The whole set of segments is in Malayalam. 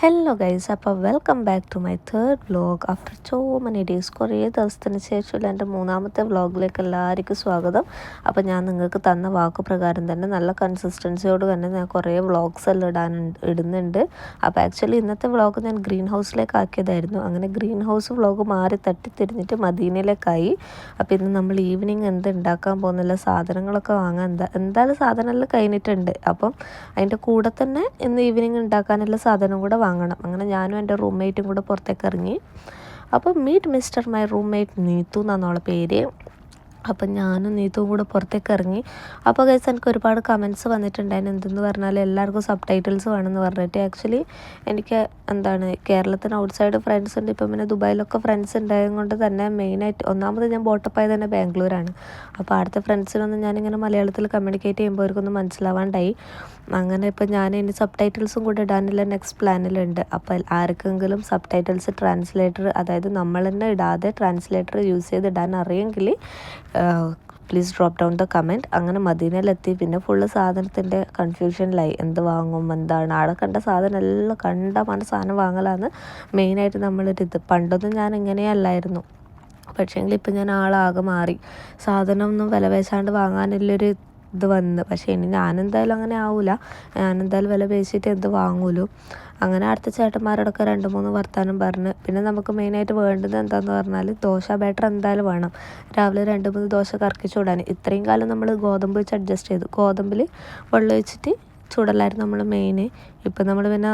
ഹലോ ഗൈസ്, അപ്പോൾ welcome back to my third vlog after so many days. കുറേ ദിവസത്തിന് ശേഷമുള്ള എൻ്റെ മൂന്നാമത്തെ വ്ലോഗിലേക്ക് എല്ലാവർക്കും സ്വാഗതം. അപ്പോൾ ഞാൻ നിങ്ങൾക്ക് തന്ന വാക്ക് പ്രകാരം തന്നെ നല്ല കൺസിസ്റ്റൻസിയോട് തന്നെ ഞാൻ കുറേ വ്ളോഗ്സ് എല്ലാം ഇടുന്നുണ്ട്. അപ്പോൾ ആക്ച്വലി ഇന്നത്തെ വ്ളോഗ് ഞാൻ ഗ്രീൻ ഹൗസിലേക്ക് ആക്കിയതായിരുന്നു. അങ്ങനെ ഗ്രീൻ ഹൗസ് വ്ളോഗ് മാറി തട്ടിത്തിരിഞ്ഞിട്ട് മദീനയിലേക്കായി. അപ്പോൾ ഇന്ന് നമ്മൾ ഈവനിങ് എന്ത് ഉണ്ടാക്കാൻ പോകുന്നില്ല, സാധനങ്ങളൊക്കെ വാങ്ങാൻ എന്തായാലും സാധനമെല്ലാം കഴിഞ്ഞിട്ടുണ്ട്. അപ്പം അതിൻ്റെ കൂടെ തന്നെ ഇന്ന് ഈവനിങ് ഉണ്ടാക്കാനുള്ള സാധനം കൂടെ വാങ്ങണം. അങ്ങനെ ഞാനും എൻ്റെ റൂംമേറ്റും കൂടെ പുറത്തേക്ക് ഇറങ്ങി. അപ്പോൾ meet mister my roommate Neethu എന്നാണ് പേര്. അപ്പം ഞാനും നീതുവും കൂടെ പുറത്തേക്ക് ഇറങ്ങി. അപ്പോൾ ഗൈസ് എനിക്ക് ഒരുപാട് കമൻറ്റ്സ് വന്നിട്ടുണ്ടായിരുന്നു. എന്തെന്ന് പറഞ്ഞാൽ എല്ലാവർക്കും സബ് ടൈറ്റിൽസ് വേണമെന്ന് പറഞ്ഞിട്ട്. ആക്ച്വലി എനിക്ക് കേരളത്തിന് ഔട്ട്സൈഡ് ഫ്രണ്ട്സ് ഉണ്ട്. ഇപ്പം പിന്നെ ദുബായിലൊക്കെ ഫ്രണ്ട്സ് ഉണ്ടായത് കൊണ്ട് തന്നെ മെയിനായിട്ട് ഒന്നാമത് ഞാൻ ബോട്ടപ്പായി തന്നെ ബാംഗ്ലൂരാണ്. അപ്പോൾ അടുത്ത ഫ്രണ്ട്സിനൊന്നും ഞാനിങ്ങനെ മലയാളത്തിൽ കമ്മ്യൂണിക്കേറ്റ് ചെയ്യുമ്പോൾ അവർക്കൊന്നും മനസ്സിലാവാണ്ടായി. അങ്ങനെ ഇപ്പോൾ ഞാൻ ഇനി സബ് ടൈറ്റിൽസും കൂടെ ഇടാനുള്ള നെക്സ്റ്റ് പ്ലാനിലുണ്ട്. അപ്പോൾ ആർക്കെങ്കിലും സബ് ടൈറ്റിൽസ് ട്രാൻസ്ലേറ്റർ, അതായത് നമ്മൾ തന്നെ ഇടാതെ ട്രാൻസ്ലേറ്റർ യൂസ് ചെയ്ത് ഇടാൻ അറിയെങ്കിൽ please drop down the comment. അങ്ങനെ മദീനയിലെത്തി. പിന്നെ ഫുള്ള് സാധനത്തിൻ്റെ കൺഫ്യൂഷനിലായി. എന്ത് വാങ്ങും, എന്താണ് ആടെ കണ്ട സാധനം എല്ലാം കണ്ടമാണ് സാധനം വാങ്ങലാന്ന് മെയിനായിട്ട് നമ്മളൊരിത്. പണ്ടൊന്നും ഞാൻ ഇങ്ങനെയല്ലായിരുന്നു. പക്ഷേങ്കിൽ ഇപ്പം ഞാൻ ആളാകെ മാറി. സാധനം ഒന്നും വില പേശാണ്ട് വാങ്ങാനുള്ളൊരു ഇത് വന്ന്. പക്ഷേ ഇനി ഞാനെന്തായാലും അങ്ങനെ ആവില്ല. ഞാനെന്തായാലും വില പേശിയിട്ട് എന്ത് വാങ്ങൂലോ. അങ്ങനെ അടുത്ത ചേട്ടന്മാരോടൊക്കെ 2-3 വർത്താനം പറഞ്ഞ്. പിന്നെ നമുക്ക് മെയിനായിട്ട് വേണ്ടത് എന്താണെന്ന് പറഞ്ഞാൽ ദോശ ബാറ്റർ എന്തായാലും വേണം. രാവിലെ 2-3 ദോശ കറക്കി ചൂടാൻ. ഇത്രയും കാലം നമ്മൾ ഗോതമ്പ് വെച്ച് അഡ്ജസ്റ്റ് ചെയ്തു. ഗോതമ്പിൽ വെള്ളം ഒഴിച്ചിട്ട് ചൂടലായിരുന്നു നമ്മൾ മെയിൻ. ഇപ്പം നമ്മൾ പിന്നെ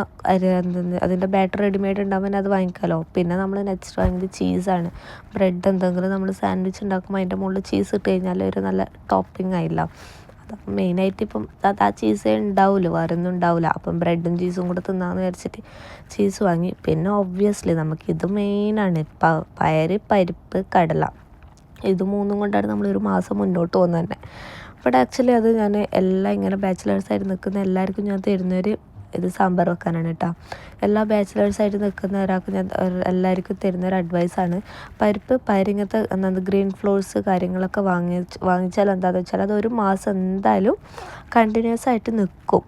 അതിൻ്റെ ബാറ്റർ റെഡിമെയ്ഡ് ഉണ്ടാകുമ്പോൾ പിന്നെ അത് വാങ്ങിക്കാമല്ലോ. പിന്നെ നമ്മൾ നെക്സ്റ്റ് വാങ്ങിയത് ചീസാണ്. ബ്രെഡ് എന്തെങ്കിലും നമ്മൾ സാൻഡ്വിച്ച് ഉണ്ടാക്കുമ്പോൾ അതിൻ്റെ മുകളിൽ ചീസ് ഇട്ട് കഴിഞ്ഞാൽ ഒരു നല്ല ടോപ്പിംഗ് ആയില്ല. അപ്പം മെയിനായിട്ട് ഇപ്പം ആ ചീസേ ഉണ്ടാവില്ല, വേറെ ഒന്നും ഉണ്ടാവില്ല. അപ്പം ബ്രെഡും ചീസും കൂടെ തിന്നാമെന്ന് വിചാരിച്ചിട്ട് ചീസ് വാങ്ങി. പിന്നെ ഒബ്വിയസ്ലി നമുക്കിത് മെയിനാണ്. പയറ്, പരിപ്പ്, കടല, ഇത് മൂന്നും കൊണ്ടാണ് നമ്മളൊരു മാസം മുന്നോട്ട് പോകുന്നത് തന്നെ. ബട്ട് ആക്ച്വലി അത് ഞാൻ എല്ലാം ഇങ്ങനെ ബാച്ചിലേഴ്സായിട്ട് നിൽക്കുന്ന എല്ലാവർക്കും ഞാൻ തരുന്നൊരു ഇത് സാമ്പാർ വെക്കാനാണ് കേട്ടോ. എല്ലാ ബാച്ചിലേഴ്സായിട്ട് നിൽക്കുന്ന ഒരാൾക്ക് ഞാൻ എല്ലാവർക്കും തരുന്നൊരു അഡ്വൈസാണ്. പയർ ഇങ്ങനത്തെ ഗ്രീൻ ഫ്ലോർസ് കാര്യങ്ങളൊക്കെ വാങ്ങിച്ചാൽ എന്താണെന്ന് വെച്ചാൽ അത് ഒരു മാസം എന്തായാലും കണ്ടിന്യൂസ് ആയിട്ട് നിൽക്കും.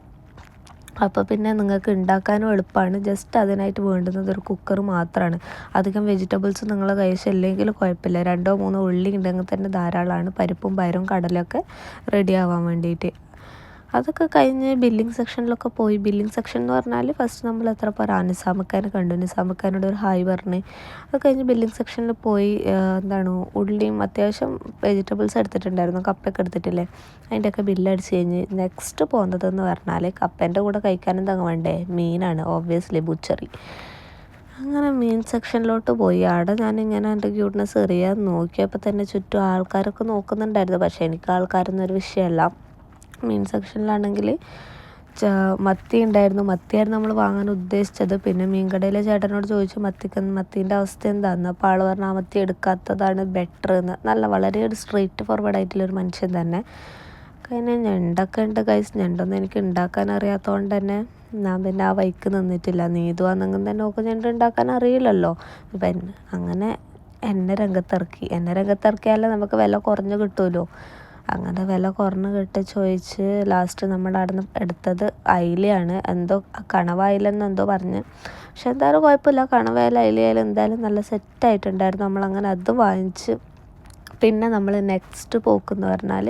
അപ്പോൾ പിന്നെ നിങ്ങൾക്ക് ഉണ്ടാക്കാനും എളുപ്പമാണ്. ജസ്റ്റ് അതിനായിട്ട് വേണ്ടുന്നത് ഒരു കുക്കർ മാത്രമാണ്. അധികം വെജിറ്റബിൾസ് നിങ്ങളുടെ കൈവശമില്ലെങ്കിൽ കുഴപ്പമില്ല. 2-3 ഉള്ളി ഉണ്ടെങ്കിൽ തന്നെ ധാരാളമാണ്. പരിപ്പും പയറും കടലൊക്കെ റെഡി ആവാൻ വേണ്ടിയിട്ട്. അതൊക്കെ കഴിഞ്ഞ് ബില്ലിംഗ് സെക്ഷനിലൊക്കെ പോയി. ബില്ലിംഗ് സെക്ഷൻ എന്ന് പറഞ്ഞാൽ ഫസ്റ്റ് നമ്മൾ എത്ര പേർ നിസാമക്കാനെ കണ്ടു. നിസാമക്കാനോട് ഒരു ഹായ് പറഞ്ഞ് അത് കഴിഞ്ഞ് ബില്ലിംഗ് സെക്ഷനിൽ പോയി. ഉള്ളിയും അത്യാവശ്യം വെജിറ്റബിൾസ് എടുത്തിട്ടുണ്ടായിരുന്നു. കപ്പയൊക്കെ എടുത്തിട്ടില്ലേ, അതിൻ്റെയൊക്കെ ബില്ലടിച്ച് കഴിഞ്ഞ് നെക്സ്റ്റ് പോകുന്നതെന്ന് പറഞ്ഞാൽ കപ്പേൻ്റെ കൂടെ കഴിക്കാൻ എന്താ വേണ്ടേ, മീനാണ്. Obviously butchery. അങ്ങനെ മീൻ സെക്ഷനിലോട്ട് പോയി. അവിടെ ഞാനിങ്ങനെ എൻ്റെ ക്യൂട്ട്നെസ് എറിയാൻ നോക്കിയപ്പോൾ തന്നെ ചുറ്റും ആൾക്കാരൊക്കെ നോക്കുന്നുണ്ടായിരുന്നു. പക്ഷേ എനിക്ക് ആൾക്കാരൊന്നും ഒരു വിഷയമല്ല. മീൻ സെക്ഷനിലാണെങ്കിൽ മത്തി ഉണ്ടായിരുന്നു. മത്തിയായിരുന്നു നമ്മൾ വാങ്ങാൻ ഉദ്ദേശിച്ചത്. പിന്നെ മീൻകടയിലെ ചേട്ടനോട് ചോദിച്ചു മത്തീൻ്റെ അവസ്ഥ എന്താണെന്ന്. അപ്പോൾ ആൾ പറഞ്ഞാൽ ആ മത്തി എടുക്കാത്തതാണ് ബെറ്റർ എന്ന്. വളരെ ഒരു സ്ട്രെയിറ്റ് ഫോർവേഡ് ആയിട്ടുള്ളൊരു മനുഷ്യൻ തന്നെ. കഴിഞ്ഞാൽ ഞണ്ടൊക്കെ ഉണ്ട് ഗൈസ്. ഞണ്ടൊന്നും എനിക്ക് ഉണ്ടാക്കാൻ അറിയാത്തതുകൊണ്ട് തന്നെ ഞാൻ പിന്നെ ആ വഴിക്ക് നിന്നിട്ടില്ല. നീതു ആണെങ്കിൽ തന്നെ നോക്ക് ഞണ്ട് ഉണ്ടാക്കാൻ അറിയില്ലല്ലോ. ഇപ്പം അങ്ങനെ എന്നെ രംഗത്തിറക്കിയാലേ നമുക്ക് വില കുറഞ്ഞ് കിട്ടുമല്ലോ. അങ്ങനെ വില കുറഞ്ഞ് ചോദിച്ച് ലാസ്റ്റ് നമ്മുടെ അവിടെ നിന്ന് എടുത്തത് അയിലയാണ്. എന്തോ കണവയിലെന്ന് എന്തോ പറഞ്ഞ്. പക്ഷെ എന്തായാലും കുഴപ്പമില്ല. കണവയില അയിലയായാലും എന്തായാലും നല്ല സെറ്റായിട്ടുണ്ടായിരുന്നു. നമ്മളങ്ങനെ അത് വാങ്ങിച്ച്. പിന്നെ നമ്മൾ നെക്സ്റ്റ് പോക്കെന്ന് പറഞ്ഞാൽ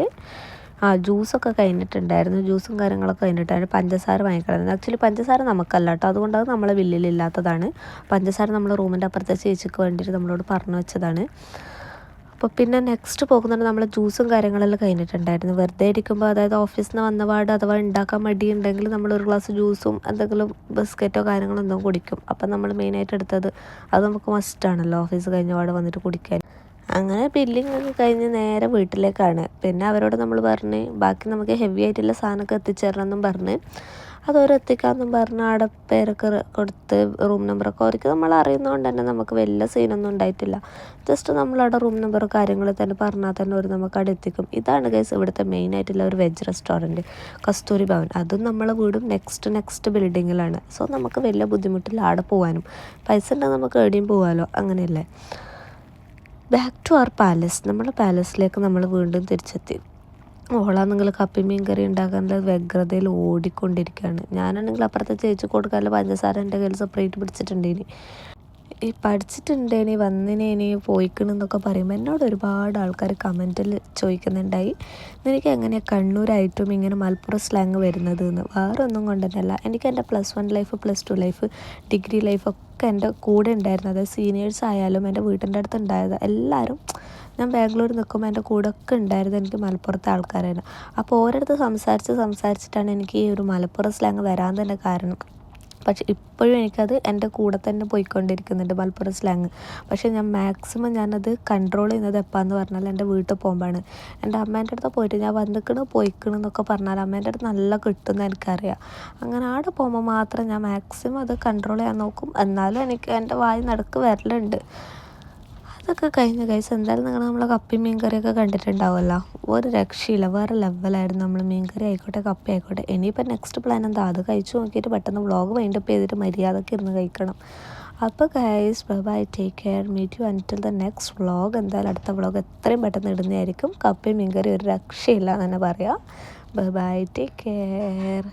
ജ്യൂസൊക്കെ കഴിഞ്ഞിട്ടുണ്ടായിരുന്നു. ജ്യൂസും കാര്യങ്ങളൊക്കെ കഴിഞ്ഞിട്ടാണ് പഞ്ചസാര വാങ്ങിക്കണം. ആക്ച്വലി പഞ്ചസാര നമുക്കല്ല കേട്ടോ, അതുകൊണ്ട് അത് നമ്മളെ ബില്ലിലില്ലാത്തതാണ്. പഞ്ചസാര നമ്മൾ റൂമിൻ്റെ അപ്പുറത്തെ ചേച്ചിക്ക് വേണ്ടിയിട്ട് നമ്മളോട് പറഞ്ഞു വെച്ചതാണ്. അപ്പോൾ പിന്നെ നെക്സ്റ്റ് പോകുന്നുണ്ട് നമ്മൾ ജ്യൂസും കാര്യങ്ങളെല്ലാം കഴിഞ്ഞിട്ടുണ്ടായിരുന്നു. വെറുതെ ഇരിക്കുമ്പോൾ, അതായത് ഓഫീസിൽ നിന്ന് വന്നപാട് അഥവാ ഉണ്ടാക്കാൻ മടിയുണ്ടെങ്കിൽ നമ്മൾ ഒരു ഗ്ലാസ് ജ്യൂസും എന്തെങ്കിലും ബിസ്ക്കറ്റോ കാര്യങ്ങളോ എന്തോ കുടിക്കും. അപ്പം നമ്മൾ മെയിനായിട്ട് എടുത്തത് അത് നമുക്ക് മസ്റ്റാണല്ലോ ഓഫീസ് കഴിഞ്ഞപാട് വന്നിട്ട് കുടിക്കാൻ. അങ്ങനെ ബില്ലിങ് ഒക്കെ കഴിഞ്ഞ് നേരെ വീട്ടിലേക്കാണ്. പിന്നെ അവരോട് നമ്മൾ പറഞ്ഞ് ബാക്കി നമുക്ക് ഹെവി ആയിട്ടുള്ള സാധനമൊക്കെ എത്തിച്ചേരണമെന്നും പറഞ്ഞ് എത്തിക്കാമെന്നും പറഞ്ഞ് അവിടെ പേരൊക്കെ കൊടുത്ത് റൂം നമ്പറൊക്കെ അവർക്ക് നമ്മൾ അറിയുന്നതുകൊണ്ട് തന്നെ നമുക്ക് വലിയ സീനൊന്നും ഉണ്ടായിട്ടില്ല. ജസ്റ്റ് നമ്മളവിടെ റൂം നമ്പർ കാര്യങ്ങൾ തന്നെ പറഞ്ഞാൽ തന്നെ ഒരു നമുക്ക് അവിടെ എത്തിക്കും. ഇതാണ് ഗൈസ് ഇവിടുത്തെ മെയിനായിട്ടുള്ള ഒരു വെജ് റെസ്റ്റോറൻറ്റ്, കസ്തൂരി ഭവൻ. അതും നമ്മളെ വീടും നെക്സ്റ്റ് ബിൽഡിങ്ങിലാണ്. സോ നമുക്ക് വലിയ ബുദ്ധിമുട്ടില്ല അവിടെ പോകാനും. പൈസ ഉണ്ടെങ്കിൽ നമുക്ക് എവിടെയും പോകാമല്ലോ, അങ്ങനെയല്ലേ. Back to our palace. നമ്മുടെ പാലസിലേക്ക് നമ്മൾ വീണ്ടും തിരിച്ചെത്തി. ഓളാണെങ്കിൽ കപ്പയും മീൻ കറി ഉണ്ടാക്കാനുള്ള വ്യഗ്രതയിൽ ഓടിക്കൊണ്ടിരിക്കുകയാണ്. ഞാനാണെങ്കിൽ അപ്പുറത്തെ ചേച്ചി കൊടുക്കാനുള്ള പഞ്ചസാര എൻ്റെ കയ്യിൽ സെപ്പറേറ്റ് പിടിച്ചിട്ടുണ്ടേനി. ഈ പഠിച്ചിട്ടുണ്ടേനി വന്നിനേനി പോയിക്കണെന്നൊക്കെ പറയുമ്പോൾ എന്നോട് ഒരുപാട് ആൾക്കാർ കമൻറ്റിൽ ചോദിക്കുന്നുണ്ടായി, നിനക്ക് എങ്ങനെയാണ് കണ്ണൂരായിട്ടും ഇങ്ങനെ മലപ്പുറം സ്ലാങ് വരുന്നത് എന്ന്. വേറെ ഒന്നും കൊണ്ടുതന്നെയല്ല, എനിക്ക് എൻ്റെ +1 ലൈഫ്, +2 ലൈഫ്, ഡിഗ്രി ലൈഫൊക്കെ എൻ്റെ കൂടെ ഉണ്ടായിരുന്നു. അതായത് സീനിയേഴ്സ് ആയാലും എൻ്റെ വീട്ടിൻ്റെ അടുത്ത് ഉണ്ടായത് എല്ലാവരും, ഞാൻ ബാംഗ്ലൂർ നിൽക്കുമ്പോൾ എൻ്റെ കൂടെ ഒക്കെ ഉണ്ടായിരുന്നത് എനിക്ക് മലപ്പുറത്തെ ആൾക്കാരായിരുന്നു. അപ്പോൾ ഓരോരുത്തർ സംസാരിച്ചിട്ടാണ് എനിക്ക് ഈ ഒരു മലപ്പുറം സ്ലാങ് വരാൻ തന്നെ കാരണം. പക്ഷെ ഇപ്പോഴും എനിക്കത് എൻ്റെ കൂടെ തന്നെ പോയിക്കൊണ്ടിരിക്കുന്നുണ്ട് മലപ്പുറം സ്ലാങ്. പക്ഷേ ഞാൻ മാക്സിമം ഞാനത് കൺട്രോൾ ചെയ്യുന്നത് എപ്പോഴാന്ന് പറഞ്ഞാൽ എൻ്റെ വീട്ടിൽ പോകുമ്പോഴാണ്. എൻ്റെ അമ്മേൻ്റെ അടുത്ത് പോയിട്ട് ഞാൻ പോയിക്കണ് എന്നൊക്കെ പറഞ്ഞാൽ അമ്മേൻ്റെ അടുത്ത് നല്ല കിട്ടുമെന്ന് എനിക്കറിയാം. അങ്ങനെ അവിടെ പോകുമ്പോൾ മാത്രം ഞാൻ മാക്സിമം അത് കൺട്രോൾ ചെയ്യാൻ നോക്കും. എന്നാലും എനിക്ക് എൻ്റെ വായി നടക്ക് വരലുണ്ട്. അതൊക്കെ കഴിഞ്ഞ് ഗൈസ്, എന്തായാലും നിങ്ങൾ നമ്മളെ കപ്പയും മീൻ കറിയൊക്കെ കണ്ടിട്ടുണ്ടാവുമല്ലോ. ഒരു രക്ഷയില്ല, വേറെ ലെവലായിരുന്നു നമ്മൾ മീൻ കറി ആയിക്കോട്ടെ കപ്പ ആയിക്കോട്ടെ. ഇനിയിപ്പോൾ നെക്സ്റ്റ് പ്ലാൻ എന്താ, അത് കഴിച്ചു നോക്കിയിട്ട് പെട്ടെന്ന് വ്ളോഗ് വൈൻഡപ്പ് ചെയ്തിട്ട് മര്യാദക്ക് ഇരുന്ന് കഴിക്കണം. അപ്പോൾ guys, bye bye, take care, meet you until the next vlog. എന്തായാലും അടുത്ത വ്ളോഗ് എത്രയും പെട്ടെന്ന് ഇടുന്നതായിരിക്കും. കപ്പയും മീൻ കറി ഒരു രക്ഷയില്ല എന്ന് തന്നെ പറയാം. By bye, take care.